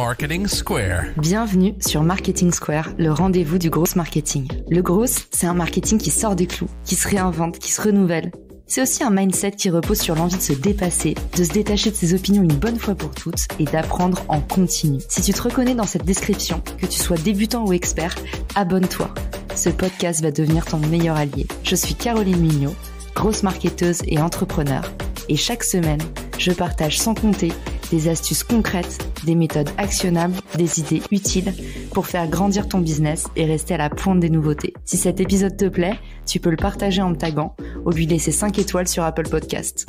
Marketing Square. Bienvenue sur Marketing Square, le rendez-vous du gros marketing. Le gros, c'est un marketing qui sort des clous, qui se réinvente, qui se renouvelle. C'est aussi un mindset qui repose sur l'envie de se dépasser, de se détacher de ses opinions une bonne fois pour toutes et d'apprendre en continu. Si tu te reconnais dans cette description, que tu sois débutant ou expert, abonne-toi. Ce podcast va devenir ton meilleur allié. Je suis Caroline Mignot, grosse marketeuse et entrepreneur. Et chaque semaine, je partage sans compter des astuces concrètes, des méthodes actionnables, des idées utiles pour faire grandir ton business et rester à la pointe des nouveautés. Si cet épisode te plaît, tu peux le partager en me taguant ou lui laisser 5 étoiles sur Apple Podcasts.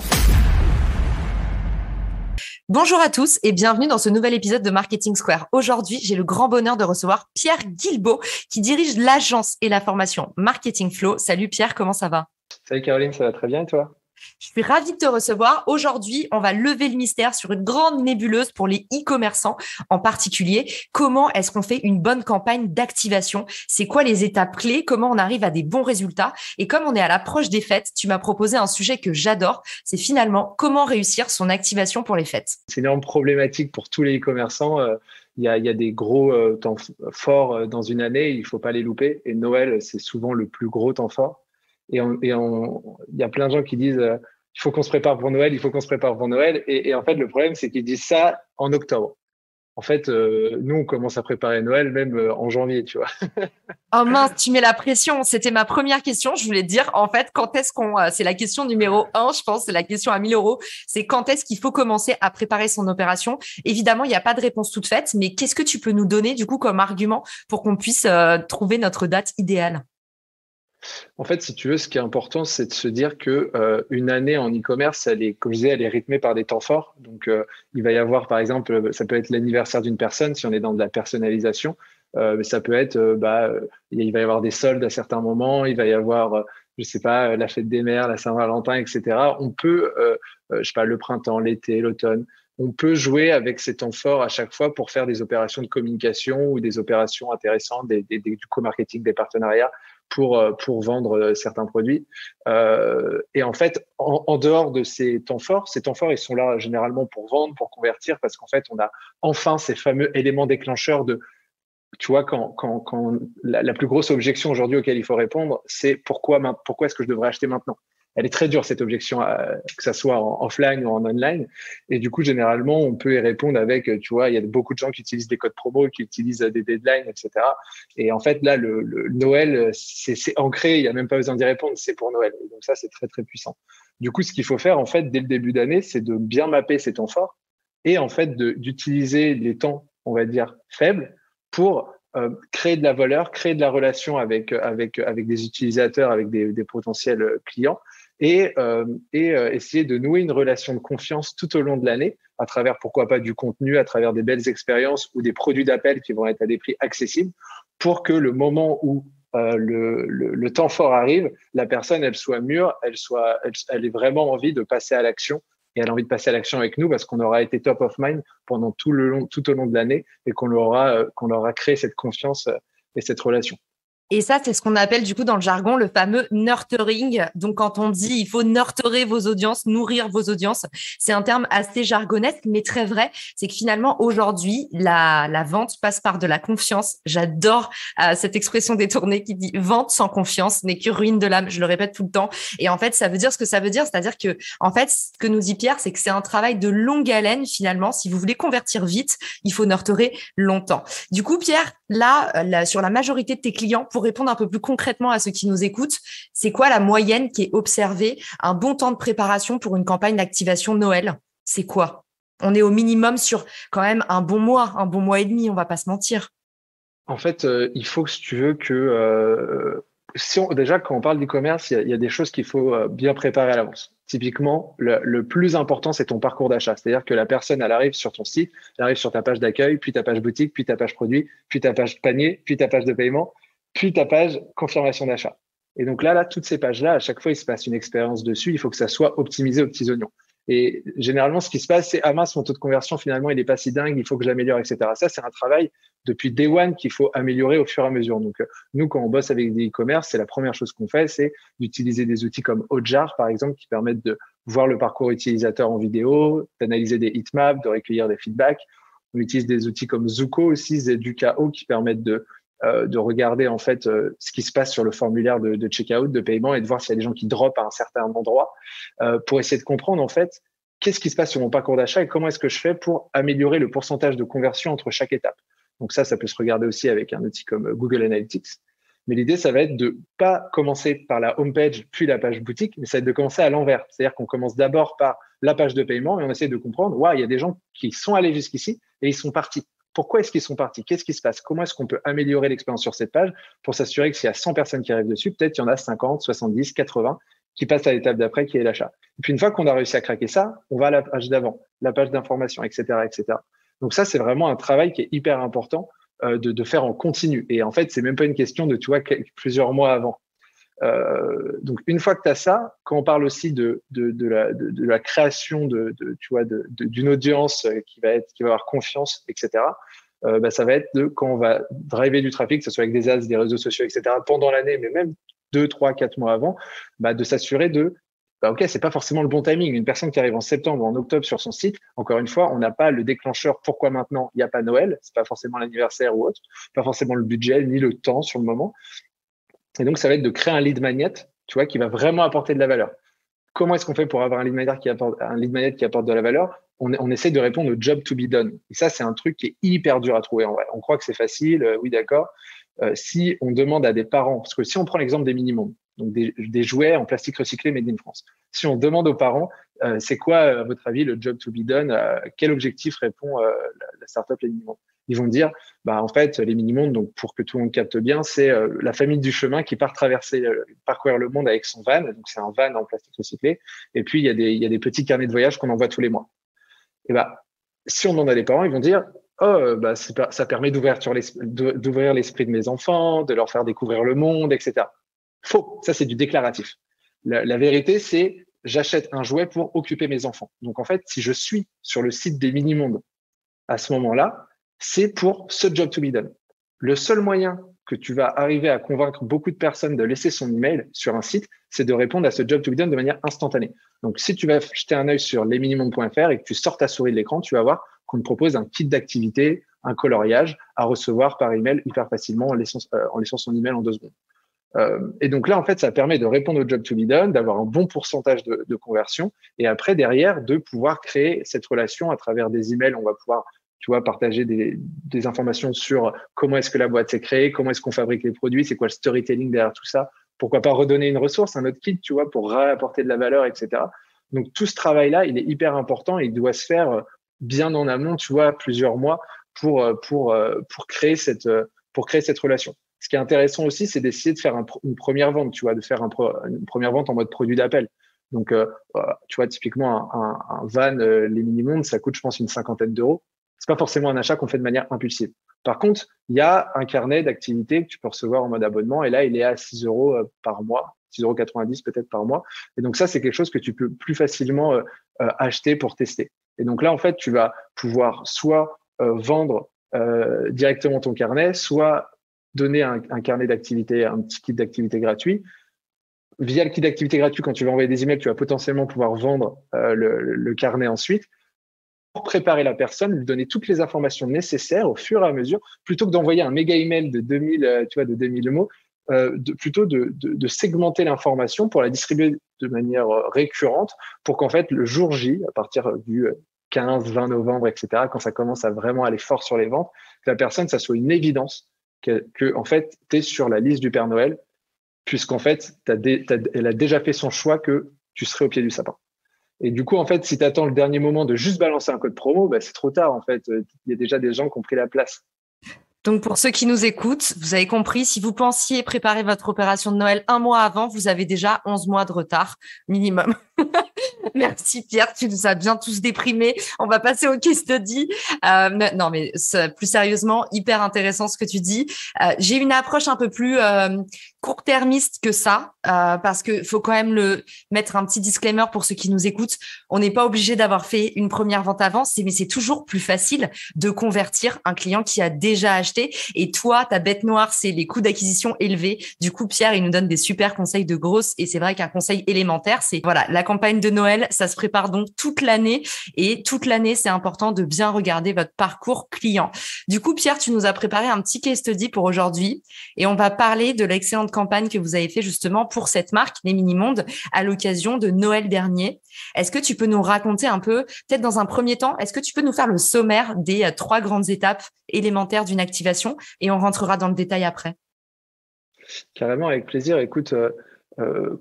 Bonjour à tous et bienvenue dans ce nouvel épisode de Marketing Square. Aujourd'hui, j'ai le grand bonheur de recevoir Pierre Guilbeault qui dirige l'agence et la formation Marketing Flow. Salut Pierre, comment ça va? Salut Caroline, ça va très bien et toi? Je suis ravie de te recevoir. Aujourd'hui, on va lever le mystère sur une grande nébuleuse pour les e-commerçants en particulier. Comment est-ce qu'on fait une bonne campagne d'activation? C'est quoi les étapes clés? Comment on arrive à des bons résultats? Et comme on est à l'approche des fêtes, tu m'as proposé un sujet que j'adore. C'est finalement comment réussir son activation pour les fêtes. C'est une énorme problématique pour tous les e-commerçants. Il y a des gros temps forts dans une année, il ne faut pas les louper. Et Noël, c'est souvent le plus gros temps fort. Il y a plein de gens qui disent il faut qu'on se prépare pour Noël, il faut qu'on se prépare pour Noël. Et en fait, le problème, c'est qu'ils disent ça en octobre. En fait, nous, on commence à préparer Noël même en janvier, tu vois. Oh mince, tu mets la pression. C'était ma première question. Je voulais te dire, en fait, quand est-ce c'est la question numéro 1, je pense, c'est la question à 1000 euros. C'est quand est-ce qu'il faut commencer à préparer son opération? Évidemment, il n'y a pas de réponse toute faite, mais qu'est-ce que tu peux nous donner, du coup, comme argument pour qu'on puisse trouver notre date idéale? En fait, si tu veux, ce qui est important, c'est de se dire que une année en e-commerce, comme je disais, elle est rythmée par des temps forts. Donc, il va y avoir, par exemple, ça peut être l'anniversaire d'une personne si on est dans de la personnalisation. Mais ça peut être, il va y avoir des soldes à certains moments. Il va y avoir, je sais pas, la fête des mères, la Saint-Valentin, etc. On peut, je sais pas, le printemps, l'été, l'automne. On peut jouer avec ces temps forts à chaque fois pour faire des opérations de communication ou des opérations intéressantes, du co-marketing, des partenariats pour vendre certains produits. Et en fait, en dehors de ces temps forts, ils sont là généralement pour vendre, pour convertir, parce qu'en fait, on a enfin ces fameux éléments déclencheurs tu vois, quand la plus grosse objection aujourd'hui auquel il faut répondre, c'est pourquoi est-ce que je devrais acheter maintenant? Elle est très dure, cette objection, que ça soit en offline ou en online. Et du coup, généralement, on peut y répondre avec, tu vois, il y a beaucoup de gens qui utilisent des codes promo, qui utilisent des deadlines, etc. Et en fait, là, le Noël, c'est ancré, il n'y a même pas besoin d'y répondre, c'est pour Noël. Et donc ça, c'est très, très puissant. Du coup, ce qu'il faut faire, en fait, dès le début d'année, c'est de bien mapper ces temps forts et en fait, d'utiliser les temps, on va dire, faibles pour créer de la valeur, créer de la relation avec des utilisateurs, avec des potentiels clients et essayer de nouer une relation de confiance tout au long de l'année à travers, pourquoi pas, du contenu, à travers des belles expériences ou des produits d'appel qui vont être à des prix accessibles pour que le moment où le temps fort arrive, la personne, elle soit mûre, elle ait vraiment envie de passer à l'action. Et elle a envie de passer à l'action avec nous parce qu'on aura été top of mind pendant tout au long de l'année et qu'on leur aura créé cette confiance et cette relation. Et ça, c'est ce qu'on appelle du coup dans le jargon le fameux nurturing. Donc, quand on dit il faut nurturer vos audiences, nourrir vos audiences, c'est un terme assez jargonesque, mais très vrai. C'est que finalement, aujourd'hui, la vente passe par de la confiance. J'adore cette expression détournée qui dit vente sans confiance n'est que ruine de l'âme. Je le répète tout le temps. Et en fait, ça veut dire ce que ça veut dire. C'est-à-dire que, en fait, ce que nous dit Pierre, c'est que c'est un travail de longue haleine finalement. Si vous voulez convertir vite, il faut nurturer longtemps. Du coup, Pierre, là, sur la majorité de tes clients, pour répondre un peu plus concrètement à ceux qui nous écoutent, c'est quoi la moyenne qui est observée, un bon temps de préparation pour une campagne d'activation Noël? C'est quoi? On est au minimum sur quand même un bon mois et demi, on va pas se mentir. En fait, il faut que, si tu veux, que déjà, quand on parle d'e-commerce, il y a des choses qu'il faut bien préparer à l'avance. Typiquement, le plus important, c'est ton parcours d'achat. C'est-à-dire que la personne, elle arrive sur ton site, elle arrive sur ta page d'accueil, puis ta page boutique, puis ta page produit, puis ta page panier, puis ta page de paiement, puis ta page confirmation d'achat. Et donc là, toutes ces pages-là, à chaque fois, il se passe une expérience dessus. Il faut que ça soit optimisé aux petits oignons. Et généralement, ce qui se passe, c'est « Ah mince, mon taux de conversion, finalement, il n'est pas si dingue, il faut que je l'améliore, etc. » Ça, c'est un travail depuis day one qu'il faut améliorer au fur et à mesure. Donc, nous, quand on bosse avec des e-commerce, c'est la première chose qu'on fait, c'est d'utiliser des outils comme Hotjar, par exemple, qui permettent de voir le parcours utilisateur en vidéo, d'analyser des heatmaps, de recueillir des feedbacks On utilise des outils comme Zuko aussi, Zeducao, qui permettent de regarder en fait ce qui se passe sur le formulaire de checkout, de paiement, et de voir s'il y a des gens qui dropent à un certain endroit pour essayer de comprendre en fait qu'est-ce qui se passe sur mon parcours d'achat et comment est-ce que je fais pour améliorer le pourcentage de conversion entre chaque étape. Donc ça peut se regarder aussi avec un outil comme Google Analytics. Mais l'idée, ça va être de pas commencer par la homepage puis la page boutique, mais ça va être de commencer à l'envers. C'est-à-dire qu'on commence d'abord par la page de paiement et on essaie de comprendre, il y a des gens qui sont allés jusqu'ici et ils sont partis. Pourquoi est-ce qu'ils sont partis? Qu'est-ce qui se passe? Comment est-ce qu'on peut améliorer l'expérience sur cette page pour s'assurer que s'il y a 100 personnes qui arrivent dessus, peut-être il y en a 50, 70, 80 qui passent à l'étape d'après, qui est l'achat. Et puis, une fois qu'on a réussi à craquer ça, on va à la page d'avant, la page d'information, etc., etc. Donc ça, c'est vraiment un travail qui est hyper important de faire en continu. Et en fait, c'est même pas une question de, plusieurs mois avant. Donc, une fois que tu as ça, quand on parle aussi de la création d'une audience qui va avoir confiance, etc., ça va être quand on va driver du trafic, que ce soit avec des ads, des réseaux sociaux, etc., pendant l'année, mais même 2, 3, 4 mois avant, de s'assurer OK, c'est pas forcément le bon timing. Une personne qui arrive en septembre ou en octobre sur son site, encore une fois, on n'a pas le déclencheur. Pourquoi maintenant? Il n'y a pas Noël, c'est pas forcément l'anniversaire ou autre, pas forcément le budget ni le temps sur le moment. Et donc, ça va être de créer un lead magnet, qui va vraiment apporter de la valeur. Comment est-ce qu'on fait pour avoir un lead magnet qui apporte de la valeur? On essaie de répondre au job to be done. Et ça, c'est un truc qui est hyper dur à trouver en vrai. On croit que c'est facile, oui, d'accord. Si on demande à des parents, parce que si on prend l'exemple des minimums, donc des jouets en plastique recyclé made in France, si on demande aux parents, c'est quoi, à votre avis, le job to be done, quel objectif répond la startup les minimums? Ils vont dire, en fait, les minimums, donc pour que tout le monde capte bien, c'est la famille du chemin qui part parcourir le monde avec son van. Donc c'est un van en plastique recyclé. Et puis il y a des petits carnets de voyage qu'on envoie tous les mois. Et si on demande à des parents, ils vont dire, ça permet d'ouvrir l'esprit de mes enfants, de leur faire découvrir le monde, etc. Faux, ça c'est du déclaratif. La vérité, c'est j'achète un jouet pour occuper mes enfants. Donc en fait, si je suis sur le site des Minimondes à ce moment-là, c'est pour ce job to be done. Le seul moyen que tu vas arriver à convaincre beaucoup de personnes de laisser son email sur un site, c'est de répondre à ce job to be done de manière instantanée. Donc, si tu vas jeter un œil sur lesminimums.fr et que tu sors ta souris de l'écran, tu vas voir qu'on te propose un kit d'activité, un coloriage à recevoir par email hyper facilement en laissant son email en 2 secondes. Et donc là, en fait, ça permet de répondre au job to be done, d'avoir un bon pourcentage de conversion et après, derrière, de pouvoir créer cette relation à travers des emails. On va pouvoir partager des informations sur comment est-ce que la boîte s'est créée, comment est-ce qu'on fabrique les produits, c'est quoi le storytelling derrière tout ça. Pourquoi pas redonner une ressource, un autre kit, pour apporter de la valeur, etc. Donc, tout ce travail-là, il est hyper important et il doit se faire bien en amont, plusieurs mois pour créer cette relation. Ce qui est intéressant aussi, c'est d'essayer de faire une première vente, de faire une première vente en mode produit d'appel. Donc, typiquement, un van, les minimums, ça coûte, je pense, une 50aine d'euros. C'est pas forcément un achat qu'on fait de manière impulsive. Par contre, il y a un carnet d'activités que tu peux recevoir en mode abonnement et là, il est à 6 euros par mois, 6,90 € peut-être par mois. Et donc ça, c'est quelque chose que tu peux plus facilement acheter pour tester. Et donc là, en fait, tu vas pouvoir soit vendre directement ton carnet, soit donner un carnet d'activités, un petit kit d'activités gratuit. Via le kit d'activités gratuit, quand tu vas envoyer des emails, tu vas potentiellement pouvoir vendre le carnet ensuite. Pour préparer la personne, lui donner toutes les informations nécessaires au fur et à mesure, plutôt que d'envoyer un méga email de 2000 mots, plutôt de segmenter l'information pour la distribuer de manière récurrente pour qu'en fait, le jour J, à partir du 15, 20 novembre, etc., quand ça commence à vraiment aller fort sur les ventes, que la personne, ça soit une évidence que en fait, tu es sur la liste du Père Noël, puisqu'en fait, elle a déjà fait son choix que tu serais au pied du sapin. Et du coup, en fait, si tu attends le dernier moment de juste balancer un code promo, c'est trop tard, en fait. Il y a déjà des gens qui ont pris la place. Donc, pour ceux qui nous écoutent, vous avez compris, si vous pensiez préparer votre opération de Noël 1 mois avant, vous avez déjà 11 mois de retard minimum. Merci Pierre, tu nous as bien tous déprimés. On va passer au case study. Non, mais plus sérieusement, hyper intéressant ce que tu dis. J'ai une approche un peu plus court-termiste que ça, parce que faut quand même mettre un petit disclaimer pour ceux qui nous écoutent. On n'est pas obligé d'avoir fait une première vente avant, mais c'est toujours plus facile de convertir un client qui a déjà acheté. Et toi, ta bête noire, c'est les coûts d'acquisition élevés. Du coup, Pierre, il nous donne des super conseils de grosses. Et c'est vrai qu'un conseil élémentaire, c'est la campagne de Noël, ça se prépare donc toute l'année et toute l'année, c'est important de bien regarder votre parcours client. Du coup, Pierre, tu nous as préparé un petit case study pour aujourd'hui et on va parler de l'excellente campagne que vous avez fait justement pour cette marque, les Mini-Mondes, à l'occasion de Noël dernier. Est-ce que tu peux nous raconter un peu, peut-être dans un premier temps, est-ce que tu peux nous faire le sommaire des 3 grandes étapes élémentaires d'une activation et on rentrera dans le détail après? Carrément, avec plaisir. Écoute,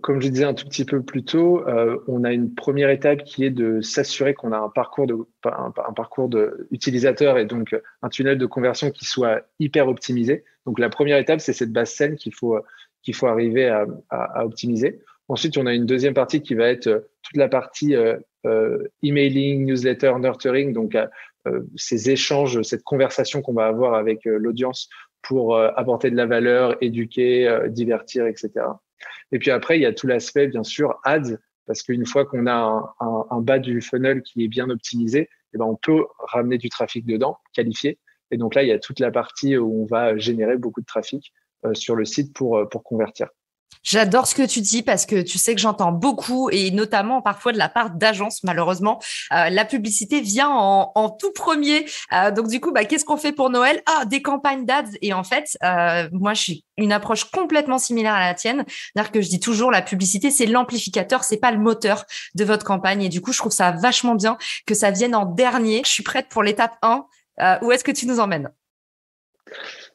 comme je disais un tout petit peu plus tôt, on a une première étape qui est de s'assurer qu'on a un parcours de utilisateur et donc un tunnel de conversion qui soit hyper optimisé. Donc la première étape, c'est cette base saine qu'il faut arriver à optimiser. Ensuite, on a une deuxième partie qui va être toute la partie emailing, newsletter, nurturing, donc ces échanges, cette conversation qu'on va avoir avec l'audience pour apporter de la valeur, éduquer, divertir, etc. Et puis après, il y a tout l'aspect, bien sûr, ads, parce qu'une fois qu'on a un bas du funnel qui est bien optimisé, eh ben, on peut ramener du trafic dedans, qualifié. Et donc là, il y a toute la partie où on va générer beaucoup de trafic sur le site pour convertir. J'adore ce que tu dis parce que tu sais que j'entends beaucoup et notamment parfois de la part d'agences, malheureusement. La publicité vient en tout premier. Donc du coup, qu'est-ce qu'on fait pour Noël? Des campagnes d'ads. Et en fait, moi, je suis une approche complètement similaire à la tienne. C'est-à-dire que je dis toujours, la publicité, c'est l'amplificateur, c'est pas le moteur de votre campagne. Et du coup, je trouve ça vachement bien que ça vienne en dernier. Je suis prête pour l'étape 1. Où est-ce que tu nous emmènes?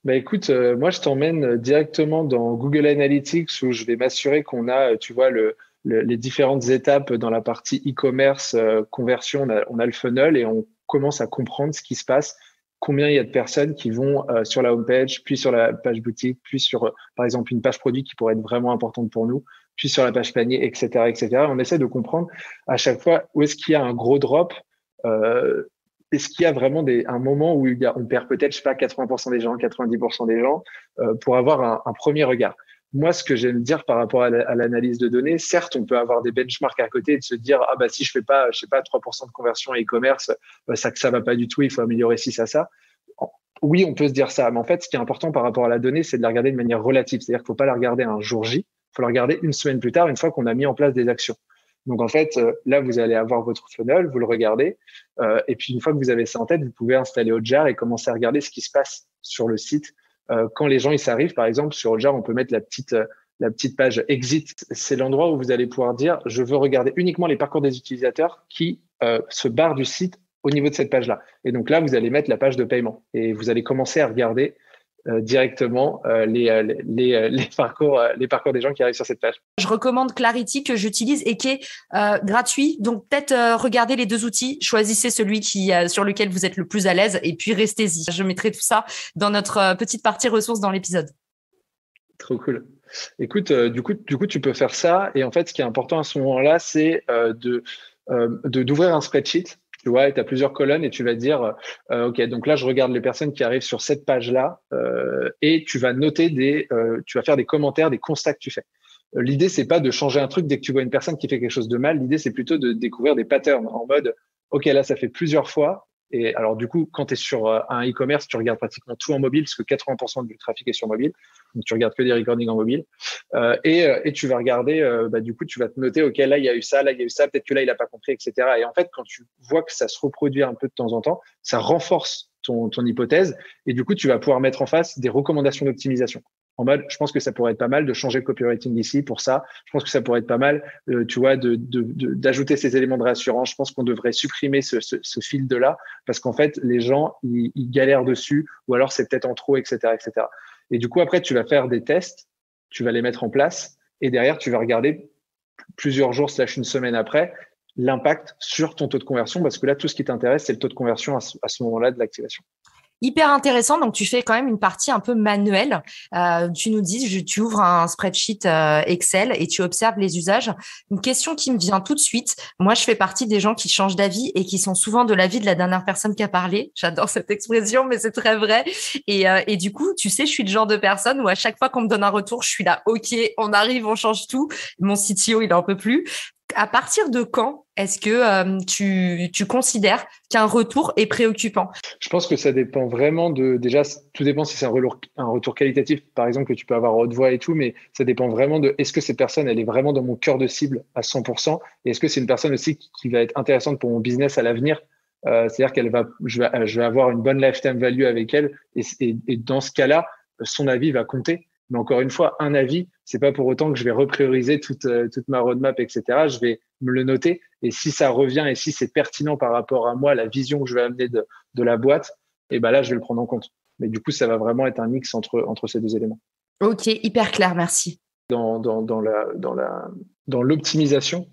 Écoute, moi, je t'emmène directement dans Google Analytics où je vais m'assurer qu'on a, tu vois, les différentes étapes dans la partie e-commerce, conversion. On a le funnel et on commence à comprendre ce qui se passe, combien il y a de personnes qui vont sur la homepage, puis sur la page boutique, puis sur, par exemple, une page produit qui pourrait être vraiment importante pour nous, puis sur la page panier, etc., etc. On essaie de comprendre à chaque fois où est-ce qu'il y a un gros drop. Est-ce qu'il y a vraiment un moment où on perd peut-être, je sais pas, 80% des gens, 90% des gens pour avoir un premier regard? Moi, ce que j'aime dire par rapport à l'analyse de données, certes, on peut avoir des benchmarks à côté et de se dire, si je fais pas, je sais pas, 3% de conversion à e-commerce, ça va pas du tout, il faut améliorer ci, ça. Oui, on peut se dire ça, mais en fait, ce qui est important par rapport à la donnée, c'est de la regarder de manière relative. C'est-à-dire qu'il faut pas la regarder un jour J, il faut la regarder une semaine plus tard, une fois qu'on a mis en place des actions. Donc, en fait, là, vous allez avoir votre funnel, vous le regardez. Et puis, une fois que vous avez ça en tête, vous pouvez installer Hotjar et commencer à regarder ce qui se passe sur le site. Quand les gens ils s'arrivent, par exemple, sur Hotjar, on peut mettre la petite page Exit. C'est l'endroit où vous allez pouvoir dire, je veux regarder uniquement les parcours des utilisateurs qui se barrent du site au niveau de cette page-là. Et donc là, vous allez mettre la page de paiement. Et vous allez commencer à regarder directement les parcours des gens qui arrivent sur cette page. Je recommande Clarity que j'utilise et qui est gratuit. Donc peut-être regardez les 2 outils, choisissez celui sur lequel vous êtes le plus à l'aise et puis restez-y. Je mettrai tout ça dans notre petite partie ressources dans l'épisode. Trop cool. Écoute, du coup, tu peux faire ça. Et en fait, ce qui est important à ce moment-là, c'est d'ouvrir un spreadsheet. Tu vois, tu as plusieurs colonnes et tu vas dire, OK, donc là, je regarde les personnes qui arrivent sur cette page-là et tu vas noter tu vas faire des commentaires, des constats que tu fais. L'idée, c'est pas de changer un truc dès que tu vois une personne qui fait quelque chose de mal. L'idée, c'est plutôt de découvrir des patterns en mode, OK, là, ça fait plusieurs fois. Et alors, du coup, quand tu es sur un e-commerce, tu regardes pratiquement tout en mobile parce que 80% du trafic est sur mobile. Donc, tu regardes que des recordings en mobile. Et tu vas regarder, du coup, tu vas te noter, OK, là, il y a eu ça, peut-être que là, il n'a pas compris, etc. Et en fait, quand tu vois que ça se reproduit un peu de temps en temps, ça renforce ton hypothèse. Et du coup, tu vas pouvoir mettre en face des recommandations d'optimisation. En mode, je pense que ça pourrait être pas mal de changer le copywriting ici pour ça. Je pense que ça pourrait être pas mal, tu vois, d'ajouter ces éléments de réassurance. Je pense qu'on devrait supprimer ce fil de là parce qu'en fait, les gens, ils galèrent dessus ou alors c'est peut-être en trop, etc., etc. Et du coup, après, tu vas faire des tests, tu vas les mettre en place et derrière, tu vas regarder plusieurs jours / une semaine après l'impact sur ton taux de conversion parce que là, tout ce qui t'intéresse, c'est le taux de conversion à ce moment-là de l'activation. Hyper intéressant. Donc, tu fais quand même une partie un peu manuelle. Tu nous dis, tu ouvres un spreadsheet Excel et tu observes les usages. Une question qui me vient tout de suite. Moi, je fais partie des gens qui changent d'avis et qui sont souvent de l'avis de la dernière personne qui a parlé. J'adore cette expression, mais c'est très vrai. Et du coup, tu sais, je suis le genre de personne où à chaque fois qu'on me donne un retour, je suis là, OK, on arrive, on change tout. Mon CTO, il en peut plus. À partir de quand Est-ce que tu considères qu'un retour est préoccupant? Je pense que ça dépend vraiment déjà, tout dépend si c'est un retour qualitatif, par exemple, que tu peux avoir en haute voix et tout, mais ça dépend vraiment de est-ce que cette personne, elle est vraiment dans mon cœur de cible à 100%, et est-ce que c'est une personne aussi qui va être intéressante pour mon business à l'avenir. C'est-à-dire je vais avoir une bonne lifetime value avec elle, et dans ce cas-là, son avis va compter. Mais encore une fois, un avis, c'est pas pour autant que je vais reprioriser toute ma roadmap, etc. Je vais me le noter. Et si ça revient et si c'est pertinent par rapport à moi, la vision que je vais amener de la boîte, et ben là, je vais le prendre en compte. Mais du coup, ça va vraiment être un mix entre ces deux éléments. Ok, hyper clair, merci. Dans l'optimisation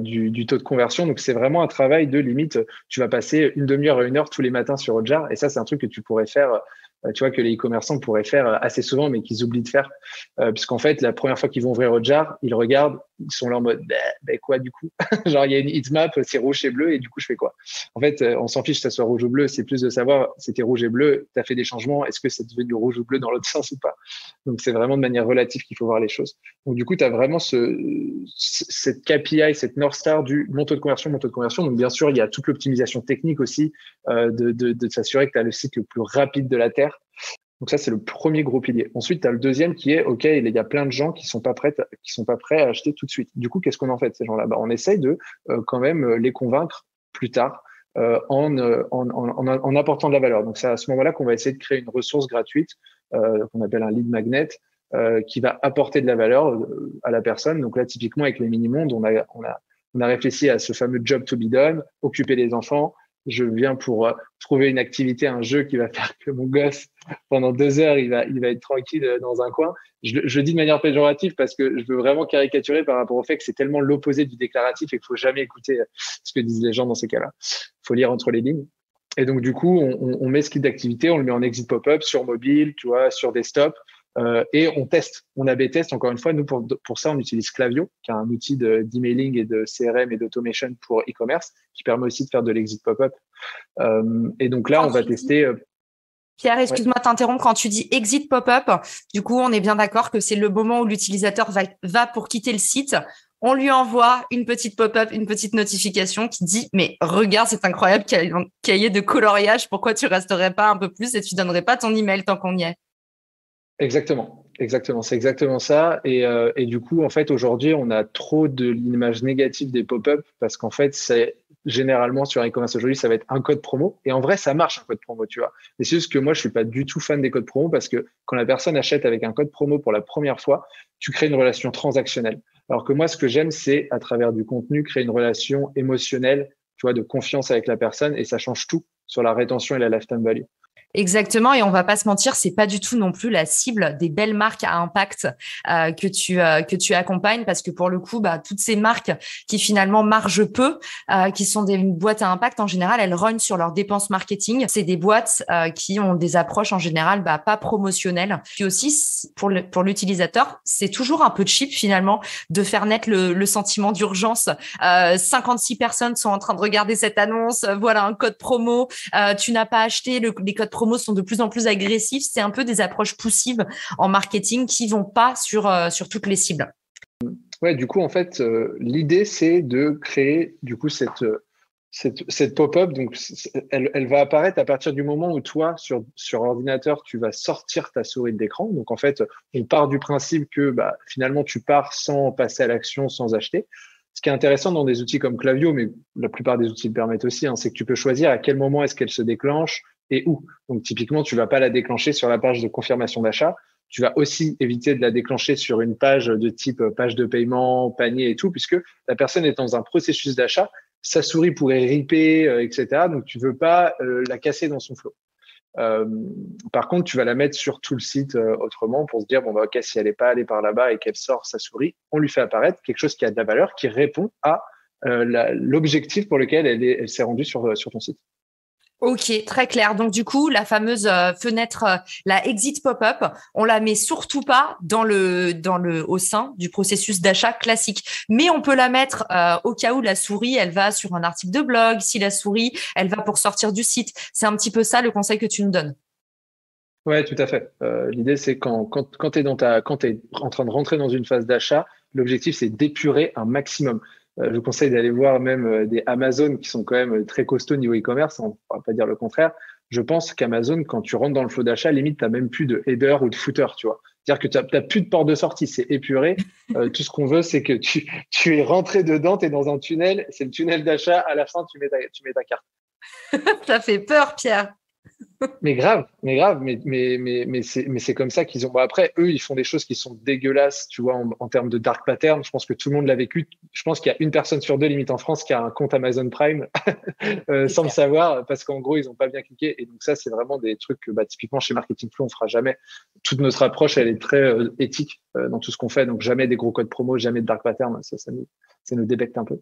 du taux de conversion. Donc, c'est vraiment un travail de limite. Tu vas passer une demi-heure à une heure tous les matins sur Hotjar. Et ça, c'est un truc que tu pourrais faire, tu vois, que les e-commerçants pourraient faire assez souvent, mais qu'ils oublient de faire. Puisqu'en fait, la première fois qu'ils vont ouvrir Hotjar, ils regardent, ils sont là en mode, quoi, du coup? Genre, il y a une heatmap, c'est rouge et bleu, et du coup, je fais quoi? En fait, on s'en fiche que ça soit rouge ou bleu. C'est plus de savoir, c'était rouge et bleu, tu as fait des changements, est-ce que c'est devenu rouge ou bleu dans l'autre sens ou pas? Donc, c'est vraiment de manière relative qu'il faut voir les choses. Donc, du coup, tu as vraiment cette KPI, cette North Star du mon taux de conversion, mon taux de conversion. Donc, bien sûr, il y a toute l'optimisation technique aussi de s'assurer que tu as le site le plus rapide de la Terre. Donc, ça, c'est le premier gros pilier. Ensuite, tu as le deuxième qui est, OK, il y a plein de gens qui sont pas prêts à acheter tout de suite. Du coup, qu'est-ce qu'on en fait de ces gens-là? On essaye de quand même les convaincre plus tard en apportant de la valeur. Donc, c'est à ce moment-là qu'on va essayer de créer une ressource gratuite qu'on appelle un lead magnet qui va apporter de la valeur à la personne. Donc là, typiquement, avec les mini-mondes, on a réfléchi à ce fameux job to be done, occuper les enfants. Je viens pour trouver une activité, un jeu qui va faire que mon gosse, pendant 2 heures, il va être tranquille dans un coin. Je dis de manière péjorative parce que je veux vraiment caricaturer par rapport au fait que c'est tellement l'opposé du déclaratif et qu'il faut jamais écouter ce que disent les gens dans ces cas-là. Il faut lire entre les lignes. Et donc, du coup, on met ce kit d'activité, on le met en exit pop-up sur mobile, tu vois, sur desktop. Et on teste, on A/B teste. Encore une fois, nous, pour ça, on utilise Klaviyo, qui est un outil d'emailing et de CRM et d'automation pour e-commerce, qui permet aussi de faire de l'exit pop-up. Et donc là, on va tester. Pierre, excuse-moi de t'interrompre. Quand tu dis exit pop-up, du coup, on est bien d'accord que c'est le moment où l'utilisateur va pour quitter le site. On lui envoie une petite pop-up, une petite notification qui dit « Mais regarde, c'est incroyable cahier de coloriage. Pourquoi tu resterais pas un peu plus et tu donnerais pas ton email tant qu'on y est ?» Exactement. C'est exactement ça. Et du coup, en fait, aujourd'hui, on a trop de l'image négative des pop-up parce qu'en fait, c'est généralement sur e-commerce aujourd'hui, ça va être un code promo. Et en vrai, ça marche un code promo, tu vois. Mais c'est juste que moi, je suis pas du tout fan des codes promo parce que quand la personne achète avec un code promo pour la première fois, tu crées une relation transactionnelle. Alors que moi, ce que j'aime, c'est à travers du contenu, créer une relation émotionnelle, tu vois, de confiance avec la personne et ça change tout sur la rétention et la lifetime value. Exactement, et on va pas se mentir, c'est pas du tout non plus la cible des belles marques à impact que tu accompagnes, parce que pour le coup, toutes ces marques qui finalement margent peu, qui sont des boîtes à impact en général, elles rognent sur leurs dépenses marketing. C'est des boîtes qui ont des approches en général pas promotionnelles. Puis aussi pour l'utilisateur, c'est toujours un peu cheap finalement de faire naître le sentiment d'urgence. 56 personnes sont en train de regarder cette annonce. Voilà un code promo. Tu n'as pas acheté les codes promo sont de plus en plus agressifs. C'est un peu des approches poussives en marketing qui vont pas sur toutes les cibles. Ouais, du coup, en fait, l'idée, c'est de créer du coup cette pop-up. Donc, elle va apparaître à partir du moment où toi, sur ordinateur, tu vas sortir ta souris de l'écran. Donc, en fait, on part du principe que finalement, tu pars sans passer à l'action, sans acheter. Ce qui est intéressant dans des outils comme Klaviyo, mais la plupart des outils le permettent aussi, c'est que tu peux choisir à quel moment est-ce qu'elle se déclenche et où. Donc, typiquement, tu vas pas la déclencher sur la page de confirmation d'achat. Tu vas aussi éviter de la déclencher sur une page de type page de paiement, panier et tout, puisque la personne est dans un processus d'achat, sa souris pourrait riper, etc. Donc, tu veux pas la casser dans son flow. Par contre, tu vas la mettre sur tout le site autrement pour se dire, ok, si elle n'est pas allée par là-bas et qu'elle sort sa souris, on lui fait apparaître quelque chose qui a de la valeur, qui répond à l'objectif pour lequel elle s'est rendue sur ton site. Ok, très clair. Donc du coup, la fameuse fenêtre, la exit pop-up, on la met surtout pas au sein du processus d'achat classique. Mais on peut la mettre au cas où la souris, elle va sur un article de blog, si la souris, elle va pour sortir du site. C'est un petit peu ça le conseil que tu nous donnes. Ouais, tout à fait. L'idée, c'est quand tu es en train de rentrer dans une phase d'achat, l'objectif, c'est d'épurer un maximum. je vous conseille d'aller voir même des Amazon qui sont quand même très costauds niveau e-commerce, on ne va pas dire le contraire. Je pense qu'Amazon, quand tu rentres dans le flow d'achat, limite, tu n'as même plus de header ou de footer, tu vois. C'est-à-dire que tu n'as plus de porte de sortie, c'est épuré. Tout ce qu'on veut, c'est que tu es rentré dedans, tu es dans un tunnel, c'est le tunnel d'achat, à la fin, tu mets ta carte. Ça fait peur, Pierre. Mais c'est comme ça qu'ils ont. Bon, après, eux, ils font des choses qui sont dégueulasses, tu vois, en termes de dark pattern. Je pense que tout le monde l'a vécu. Je pense qu'il y a une personne sur deux, limite en France, qui a un compte Amazon Prime sans le savoir, parce qu'en gros, ils n'ont pas bien cliqué. Et donc ça, c'est vraiment des trucs que, typiquement chez Marketing Flow, on fera jamais. Toute notre approche, elle est très éthique dans tout ce qu'on fait. Donc jamais des gros codes promo, jamais de dark pattern. Ça nous débecte un peu.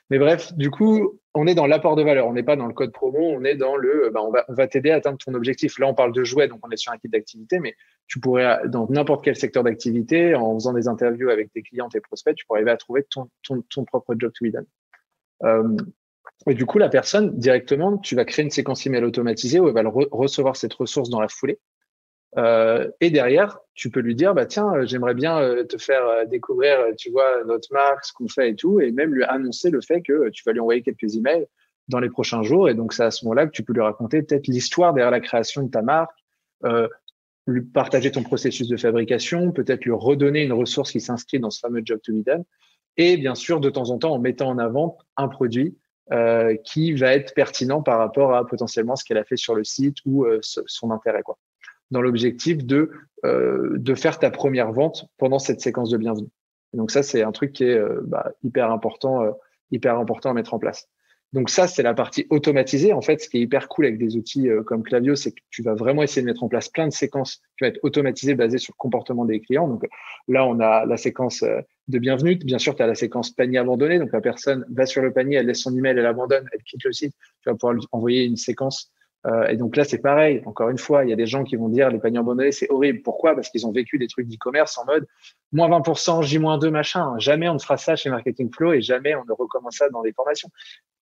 Mais bref, du coup, on est dans l'apport de valeur. On n'est pas dans le code promo, on est dans on va t'aider à atteindre ton objectif. Là, on parle de jouets, donc on est sur un kit d'activité, mais tu pourrais, dans n'importe quel secteur d'activité, en faisant des interviews avec tes clients, tes prospects, tu pourrais arriver à trouver ton propre job to be done. Et du coup, la personne, directement, tu vas créer une séquence email automatisée où elle va recevoir cette ressource dans la foulée. Et derrière, tu peux lui dire, tiens, j'aimerais bien te faire découvrir, tu vois, notre marque, ce qu'on fait et tout, et même lui annoncer le fait que tu vas lui envoyer quelques emails dans les prochains jours. Et donc, c'est à ce moment-là que tu peux lui raconter peut-être l'histoire derrière la création de ta marque, lui partager ton processus de fabrication, peut-être lui redonner une ressource qui s'inscrit dans ce fameux job to be done. Et bien sûr, de temps en temps, en mettant en avant un produit qui va être pertinent par rapport à potentiellement ce qu'elle a fait sur le site ou son intérêt, quoi, dans l'objectif de faire ta première vente pendant cette séquence de bienvenue. Et donc ça, c'est un truc qui est hyper important à mettre en place. Donc ça, c'est la partie automatisée. En fait, ce qui est hyper cool avec des outils comme Klaviyo, c'est que tu vas vraiment essayer de mettre en place plein de séquences qui vont être automatisées basées sur le comportement des clients. Donc là, on a la séquence de bienvenue. Bien sûr, tu as la séquence panier abandonné. Donc la personne va sur le panier, elle laisse son email, elle abandonne, elle quitte le site. Tu vas pouvoir lui envoyer une séquence. Et donc là, c'est pareil. Encore une fois, il y a des gens qui vont dire les paniers abandonnés, c'est horrible. Pourquoi? Parce qu'ils ont vécu des trucs d'e-commerce en mode moins 20%, J-2, machin. Jamais on ne fera ça chez Marketing Flow et jamais on ne recommence ça dans les formations.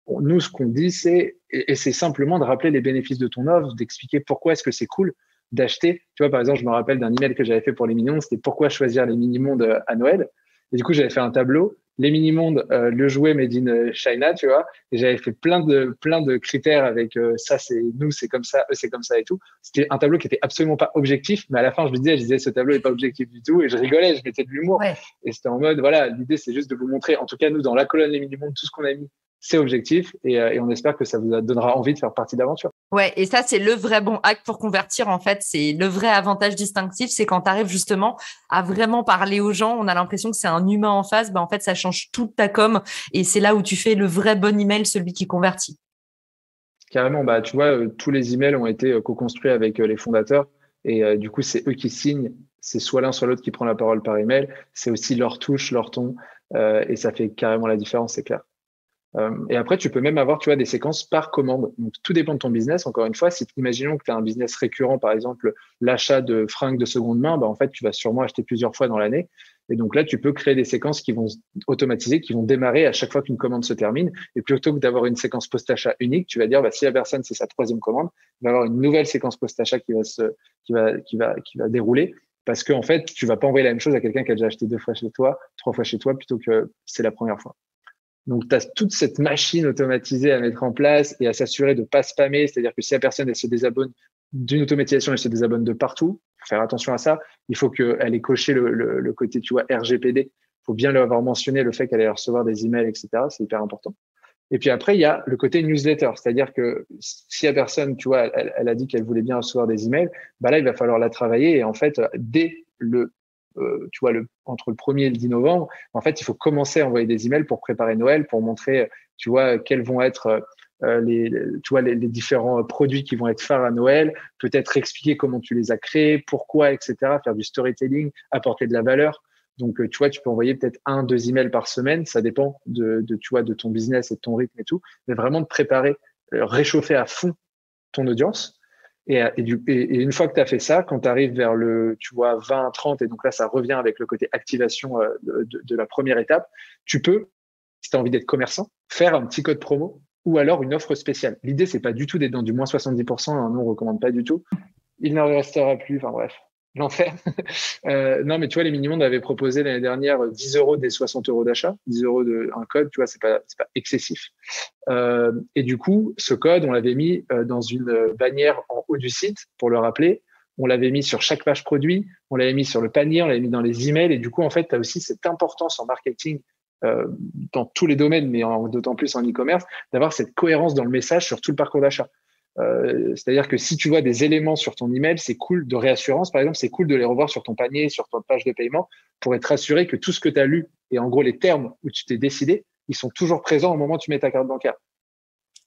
Bon, nous, ce qu'on dit, c'est simplement de rappeler les bénéfices de ton offre, d'expliquer pourquoi est-ce que c'est cool d'acheter. Tu vois, par exemple, je me rappelle d'un email que j'avais fait pour les mini-mondes, c'était pourquoi choisir les mini-mondes à Noël. Et du coup, j'avais fait un tableau, les mini-mondes, le jouet made in China, tu vois, et j'avais fait plein de critères avec ça, c'est nous, c'est comme ça, eux, c'est comme ça et tout. C'était un tableau qui était absolument pas objectif, mais à la fin, je disais, ce tableau est pas objectif du tout, et je rigolais, je mettais de l'humour. Ouais. Et c'était en mode, voilà, l'idée, c'est juste de vous montrer, en tout cas, nous, dans la colonne les mini-mondes, tout ce qu'on a mis, c'est objectif et on espère que ça vous donnera envie de faire partie d'aventure. Ouais, et ça, c'est le vrai bon hack pour convertir, en fait. C'est le vrai avantage distinctif, c'est quand tu arrives justement à vraiment parler aux gens, on a l'impression que c'est un humain en face, en fait, ça change toute ta com et c'est là où tu fais le vrai bon email, celui qui convertit. Carrément, tu vois, tous les emails ont été co-construits avec les fondateurs et du coup, c'est eux qui signent. C'est soit l'un, soit l'autre qui prend la parole par email. C'est aussi leur touche, leur ton et ça fait carrément la différence, c'est clair. Et après, tu peux même avoir, tu vois, des séquences par commande. Donc, tout dépend de ton business. Encore une fois, si imaginons que tu as un business récurrent, par exemple, l'achat de fringues de seconde main, en fait, tu vas sûrement acheter plusieurs fois dans l'année. Et donc là, tu peux créer des séquences qui vont automatiser, qui vont démarrer à chaque fois qu'une commande se termine. Et plutôt que d'avoir une séquence post-achat unique, tu vas dire, si la personne, c'est sa troisième commande, il va y avoir une nouvelle séquence post-achat qui va dérouler. Parce que, en fait, tu vas pas envoyer la même chose à quelqu'un qui a déjà acheté 2 fois chez toi, 3 fois chez toi, plutôt que c'est la première fois. Donc, tu as toute cette machine automatisée à mettre en place et à s'assurer de ne pas spammer. C'est-à-dire que si la personne elle se désabonne d'une automatisation, elle se désabonne de partout. Il faut faire attention à ça. Il faut qu'elle ait coché le côté, tu vois, RGPD. Il faut bien lui avoir mentionné le fait qu'elle allait recevoir des emails, etc. C'est hyper important. Et puis après, il y a le côté newsletter. C'est-à-dire que si la personne, tu vois, elle a dit qu'elle voulait bien recevoir des emails, là, il va falloir la travailler. Et en fait, dès tu vois, entre le 1er et le 10 novembre, en fait, il faut commencer à envoyer des emails pour préparer Noël, pour montrer, tu vois, quels vont être les différents produits qui vont être phares à Noël, peut-être expliquer comment tu les as créés, pourquoi, etc., faire du storytelling, apporter de la valeur. Donc, tu vois, tu peux envoyer peut-être 1-2 emails par semaine, ça dépend tu vois, de ton business et de ton rythme et tout, mais vraiment de préparer, réchauffer à fond ton audience. Et une fois que tu as fait ça, quand tu arrives vers tu vois, 20-30, et donc là, ça revient avec le côté activation de la première étape, tu peux, si tu as envie d'être commerçant, faire un petit code promo ou alors une offre spéciale. L'idée, c'est pas du tout d'être dans du moins 70%, hein, nous, on recommande pas du tout. Il n'en restera plus, enfin bref. L'enfer. Non, mais tu vois, les mini-mondes avaient proposé l'année dernière 10 euros des 60 euros d'achat, 10 euros de un code, tu vois, c'est pas excessif. Et du coup, ce code, on l'avait mis dans une bannière en haut du site pour le rappeler. On l'avait mis sur chaque page produit, on l'avait mis sur le panier, on l'avait mis dans les emails. Et du coup, en fait, tu as aussi cette importance en marketing dans tous les domaines, mais d'autant plus en e-commerce, d'avoir cette cohérence dans le message sur tout le parcours d'achat. C'est-à-dire que si tu vois des éléments sur ton email, c'est cool de réassurance, par exemple, c'est cool de les revoir sur ton panier, sur ton page de paiement, pour être assuré que tout ce que tu as lu et en gros les termes où tu t'es décidé, ils sont toujours présents au moment où tu mets ta carte bancaire.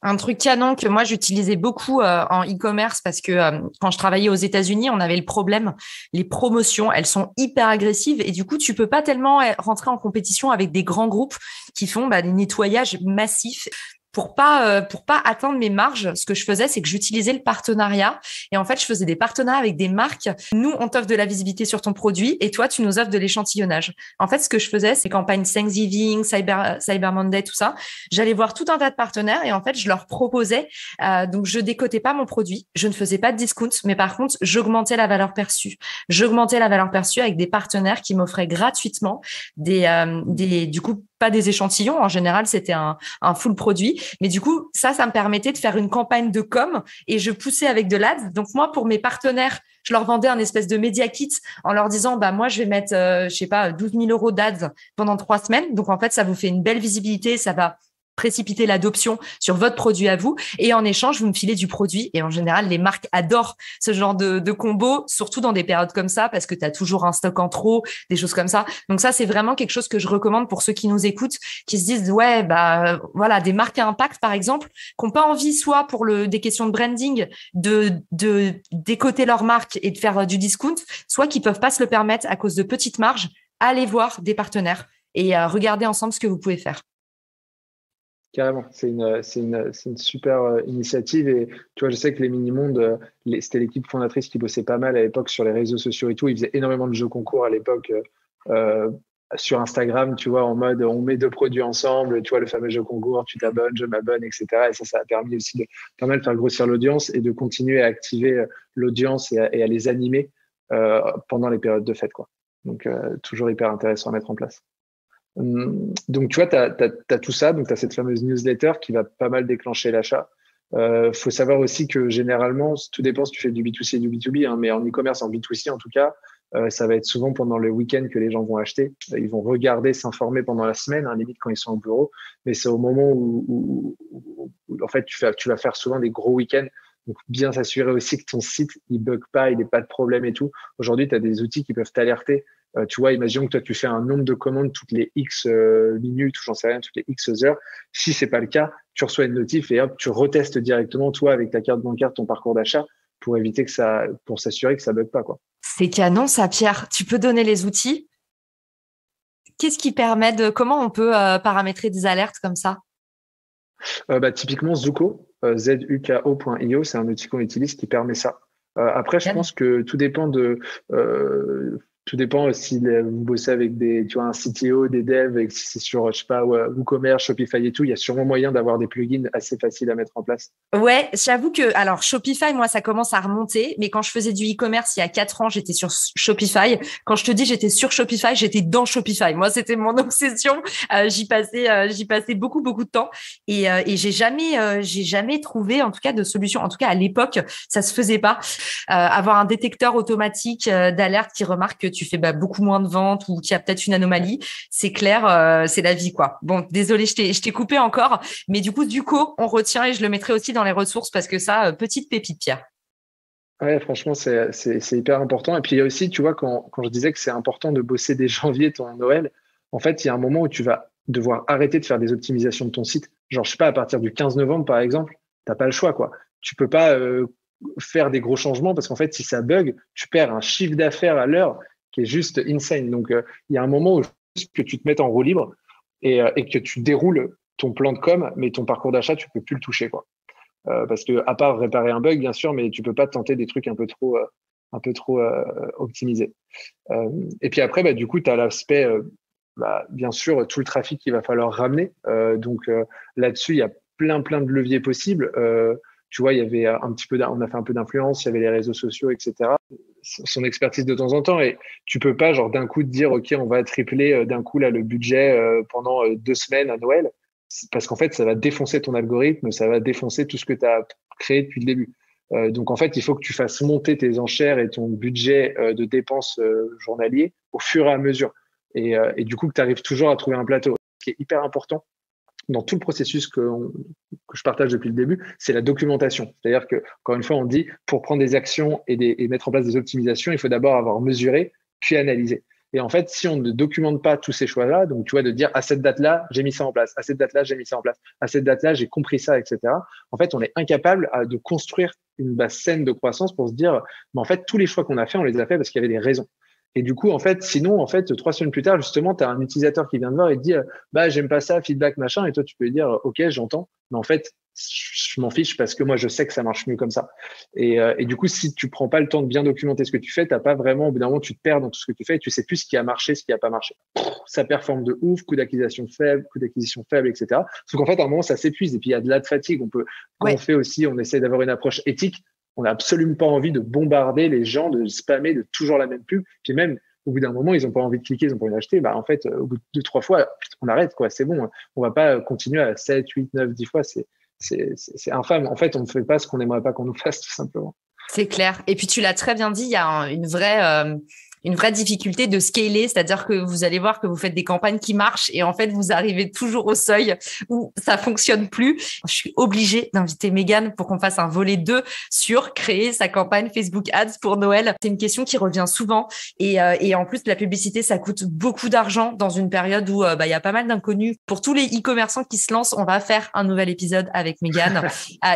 Un truc canon que moi j'utilisais beaucoup en e-commerce parce que quand je travaillais aux États-Unis, on avait le problème, les promotions, elles sont hyper agressives et du coup tu peux pas tellement rentrer en compétition avec des grands groupes qui font des nettoyages massifs. Pour pas atteindre mes marges, ce que je faisais, c'est que j'utilisais le partenariat. Et en fait, je faisais des partenariats avec des marques. Nous, on t'offre de la visibilité sur ton produit et toi, tu nous offres de l'échantillonnage. En fait, ce que je faisais, c'est campagne Thanksgiving, Cyber Monday, tout ça. J'allais voir tout un tas de partenaires et en fait, je leur proposais. Donc, je décotais pas mon produit. Je ne faisais pas de discount, mais par contre, j'augmentais la valeur perçue. J'augmentais la valeur perçue avec des partenaires qui m'offraient gratuitement du coup, pas des échantillons. En général, c'était un full produit. Mais du coup, ça me permettait de faire une campagne de com et je poussais avec de l'ads. Donc, moi, pour mes partenaires, je leur vendais un espèce de média kit en leur disant, moi, je vais mettre, je sais pas, 12 000 euros d'ads pendant 3 semaines. Donc, en fait, ça vous fait une belle visibilité. Ça va précipiter l'adoption sur votre produit à vous. Et en échange, vous me filez du produit. Et en général, les marques adorent ce genre de combo, surtout dans des périodes comme ça, parce que tu as toujours un stock en trop, des choses comme ça. Donc ça, c'est vraiment quelque chose que je recommande pour ceux qui nous écoutent, qui se disent, ouais, voilà, des marques à impact, par exemple, qui n'ont pas envie, soit pour des questions de branding, de décoter leur marque et de faire du discount, soit qui peuvent pas se le permettre à cause de petites marges. Allez voir des partenaires et regardez ensemble ce que vous pouvez faire. Carrément, c'est une super initiative et tu vois, je sais que les mini-mondes, c'était l'équipe fondatrice qui bossait pas mal à l'époque sur les réseaux sociaux et tout. Ils faisaient énormément de jeux concours à l'époque sur Instagram, tu vois, en mode on met deux produits ensemble, tu vois, le fameux jeu concours, tu t'abonnes, je m'abonne, etc. Et ça a permis aussi de pas mal faire grossir l'audience et de continuer à activer l'audience et à les animer pendant les périodes de fête, quoi. Donc, toujours hyper intéressant à mettre en place. Donc, tu vois, tu as tout ça. Donc, tu as cette fameuse newsletter qui va pas mal déclencher l'achat. Faut savoir aussi que généralement, tout dépend si tu fais du B2C et du B2B, hein, mais en e-commerce, en B2C en tout cas, ça va être souvent pendant le week-end que les gens vont acheter. Ils vont regarder, s'informer pendant la semaine, hein, limite quand ils sont au bureau. Mais c'est au moment où en fait, tu vas faire souvent des gros week-ends. Donc, bien s'assurer aussi que ton site, il bug pas, il n'est pas de problème et tout. Aujourd'hui, tu as des outils qui peuvent t'alerter. Tu vois, imaginons que toi, tu fais un nombre de commandes toutes les X minutes ou j'en sais rien, toutes les X heures. Si c'est pas le cas, tu reçois une notif et hop, tu retestes directement, toi, avec ta carte bancaire, ton parcours d'achat pour éviter pour s'assurer que ça bug pas, quoi. C'est canon, ça, Pierre. Tu peux donner les outils? Qu'est-ce qui permet comment on peut paramétrer des alertes comme ça? Typiquement, Zuko, zuko.io, c'est un outil qu'on utilise qui permet ça. Après, je pense que tout dépend si vous bossez avec tu vois, un CTO, des devs, et si c'est sur, je sais pas, WooCommerce, Shopify et tout, il y a sûrement moyen d'avoir des plugins assez faciles à mettre en place. Ouais, j'avoue que, alors, Shopify, moi, ça commence à remonter, mais quand je faisais du e-commerce il y a 4 ans, j'étais sur Shopify. Quand je te dis j'étais sur Shopify, j'étais dans Shopify. Moi, c'était mon obsession. J'y passais beaucoup, beaucoup de temps et j'ai jamais trouvé, en tout cas, de solution. En tout cas, à l'époque, ça se faisait pas. Avoir un détecteur automatique d'alerte qui remarque que tu fais beaucoup moins de ventes ou qu'il y a peut-être une anomalie, c'est clair, c'est la vie, quoi. Bon, désolé, je t'ai coupé encore, mais du coup, on retient et je le mettrai aussi dans les ressources parce que ça, petite pépite, Pierre. Ouais, franchement, c'est hyper important. Et puis, il y a aussi, tu vois, quand je disais que c'est important de bosser dès janvier ton Noël, en fait, il y a un moment où tu vas devoir arrêter de faire des optimisations de ton site. Genre, je sais pas, à partir du 15 novembre, par exemple, t'as pas le choix, quoi. Tu peux pas faire des gros changements parce qu'en fait, si ça bug, tu perds un chiffre d'affaires à l'heure qui est juste insane. Donc, il y a un moment où juste que tu te mettes en roue libre et que tu déroules ton plan de com, mais ton parcours d'achat, tu peux plus le toucher, quoi. Parce que à part réparer un bug, bien sûr, mais tu peux pas tenter des trucs un peu trop optimisés. Et puis après, du coup, tu as l'aspect, bien sûr, tout le trafic qu'il va falloir ramener. Donc là-dessus, il y a plein de leviers possibles. Tu vois, il y avait on a fait un peu d'influence, il y avait les réseaux sociaux, etc. son expertise de temps en temps. Et tu peux pas, genre, d'un coup, te dire, OK, on va tripler d'un coup là, le budget pendant 2 semaines à Noël. Parce qu'en fait, ça va défoncer ton algorithme, ça va défoncer tout ce que tu as créé depuis le début. Donc, en fait, il faut que tu fasses monter tes enchères et ton budget de dépenses journalier au fur et à mesure. Et du coup, que tu arrives toujours à trouver un plateau. Ce qui est hyper important dans tout le processus que je partage depuis le début, c'est la documentation. C'est-à-dire que, encore une fois, on dit, pour prendre des actions et mettre en place des optimisations, il faut d'abord avoir mesuré, puis analysé. Et en fait, si on ne documente pas tous ces choix-là, donc tu vois, de dire à cette date-là, j'ai mis ça en place, à cette date-là, j'ai mis ça en place, à cette date-là, j'ai compris ça, etc. En fait, on est incapable de construire une base saine de croissance pour se dire, mais en fait, tous les choix qu'on a fait, on les a fait parce qu'il y avait des raisons. Et du coup, en fait, sinon, en fait, 3 semaines plus tard, justement, tu as un utilisateur qui vient te voir et te dit, bah, j'aime pas ça, feedback, machin. Et toi, tu peux lui dire, OK, j'entends. Mais en fait, je m'en fiche parce que moi, je sais que ça marche mieux comme ça. Et du coup, si tu prends pas le temps de bien documenter ce que tu fais, t'as pas vraiment, au bout d'un moment, tu te perds dans tout ce que tu fais et tu sais plus ce qui a marché, ce qui a pas marché. Ça performe de ouf, coût d'acquisition faible, etc. Sauf qu'en fait, à un moment, ça s'épuise et puis il y a de la fatigue. Quand on fait aussi, on essaie d'avoir une approche éthique. On n'a absolument pas envie de bombarder les gens, de spammer de toujours la même pub. Puis même, au bout d'un moment, ils n'ont pas envie de cliquer, ils n'ont pas envie d'acheter. Bah, en fait, au bout de 2-3 fois, on arrête, quoi. C'est bon. On va pas continuer à 7, 8, 9, 10 fois. C'est infâme. En fait, on ne fait pas ce qu'on n'aimerait pas qu'on nous fasse, tout simplement. C'est clair. Et puis, tu l'as très bien dit, il y a une vraie difficulté de scaler, c'est-à-dire que vous allez voir que vous faites des campagnes qui marchent et en fait, vous arrivez toujours au seuil où ça fonctionne plus. Je suis obligée d'inviter Mégane pour qu'on fasse un volet 2 sur créer sa campagne Facebook Ads pour Noël. C'est une question qui revient souvent et en plus, la publicité, ça coûte beaucoup d'argent dans une période où il y a pas mal d'inconnus. Pour tous les e-commerçants qui se lancent, on va faire un nouvel épisode avec Mégane.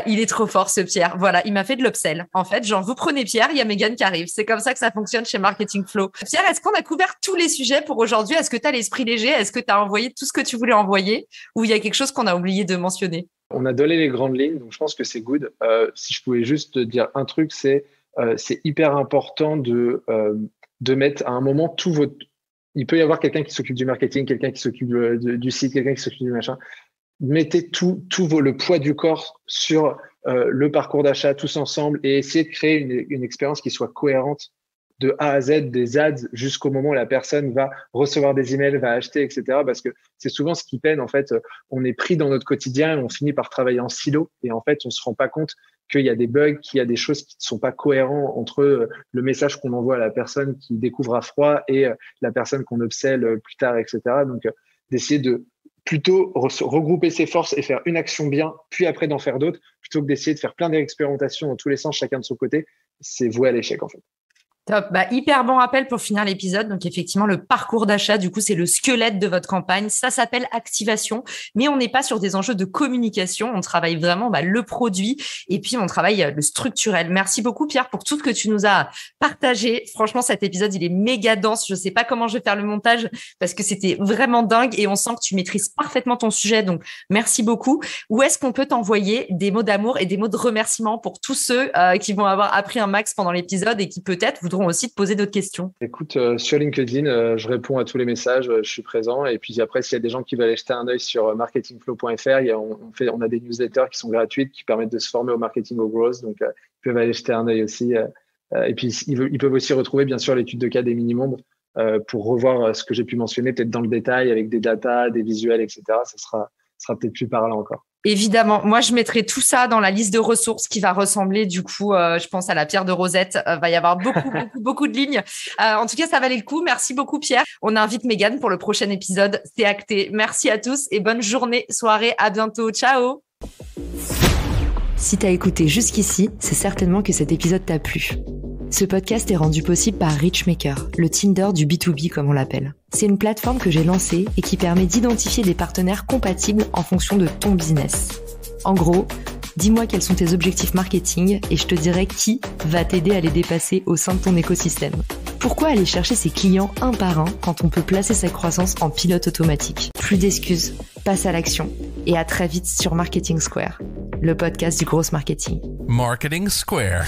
Il est trop fort, ce Pierre. Voilà, il m'a fait de l'upsell. En fait, genre, vous prenez Pierre, il y a Mégane qui arrive. C'est comme ça que ça fonctionne chez Marketing Flow. Pierre, est-ce qu'on a couvert tous les sujets pour aujourd'hui? Est-ce que tu as l'esprit léger? Est-ce que tu as envoyé tout ce que tu voulais envoyer? Ou il y a quelque chose qu'on a oublié de mentionner? On a donné les grandes lignes, donc je pense que c'est good. Si je pouvais juste te dire un truc, c'est hyper important de mettre à un moment tout votre... Il peut y avoir quelqu'un qui s'occupe du marketing, quelqu'un qui s'occupe du site, quelqu'un qui s'occupe du machin. Mettez le poids du corps sur le parcours d'achat tous ensemble et essayez de créer une expérience qui soit cohérente de A à Z, des ads jusqu'au moment où la personne va recevoir des emails, va acheter, etc. Parce que c'est souvent ce qui peine. En fait, on est pris dans notre quotidien et on finit par travailler en silo. Et en fait, on se rend pas compte qu'il y a des bugs, qu'il y a des choses qui ne sont pas cohérents entre le message qu'on envoie à la personne qui découvre à froid et la personne qu'on upsell plus tard, etc. Donc, d'essayer de plutôt regrouper ses forces et faire une action bien, puis après d'en faire d'autres, plutôt que d'essayer de faire plein d'expérimentations dans tous les sens, chacun de son côté. C'est voué à l'échec, en fait. Top. Hyper bon rappel pour finir l'épisode. Donc, effectivement, le parcours d'achat, du coup, c'est le squelette de votre campagne. Ça s'appelle activation, mais on n'est pas sur des enjeux de communication. On travaille vraiment le produit et puis on travaille le structurel. Merci beaucoup, Pierre, pour tout ce que tu nous as partagé. Franchement, cet épisode, il est méga dense. Je sais pas comment je vais faire le montage parce que c'était vraiment dingue et on sent que tu maîtrises parfaitement ton sujet. Donc, merci beaucoup. Où est-ce qu'on peut t'envoyer des mots d'amour et des mots de remerciement pour tous ceux qui vont avoir appris un max pendant l'épisode et qui peut-être voudront aussi te poser d'autres questions? Écoute, sur LinkedIn, je réponds à tous les messages, je suis présent. Et puis après, s'il y a des gens qui veulent aller jeter un œil sur marketingflow.fr, on a des newsletters qui sont gratuites, qui permettent de se former au marketing au growth. Donc, ils peuvent aller jeter un œil aussi. Et puis, ils peuvent aussi retrouver, bien sûr, l'étude de cas des mini-mondes pour revoir ce que j'ai pu mentionner, peut-être dans le détail, avec des datas, des visuels, etc. Ça sera peut-être plus parlant encore. Évidemment, moi je mettrai tout ça dans la liste de ressources qui va ressembler du coup, je pense à la pierre de Rosette. Va y avoir beaucoup de lignes. En tout cas, ça valait le coup. Merci beaucoup Pierre. On invite Mégane pour le prochain épisode. C'est acté. Merci à tous et bonne journée, soirée. À bientôt. Ciao. Si t'as écouté jusqu'ici, c'est certainement que cet épisode t'a plu. Ce podcast est rendu possible par Richmaker, le Tinder du B2B comme on l'appelle. C'est une plateforme que j'ai lancée et qui permet d'identifier des partenaires compatibles en fonction de ton business. En gros, dis-moi quels sont tes objectifs marketing et je te dirai qui va t'aider à les dépasser au sein de ton écosystème. Pourquoi aller chercher ses clients un par un quand on peut placer sa croissance en pilote automatique? Plus d'excuses, passe à l'action et à très vite sur Marketing Square, le podcast du gros marketing. Marketing Square.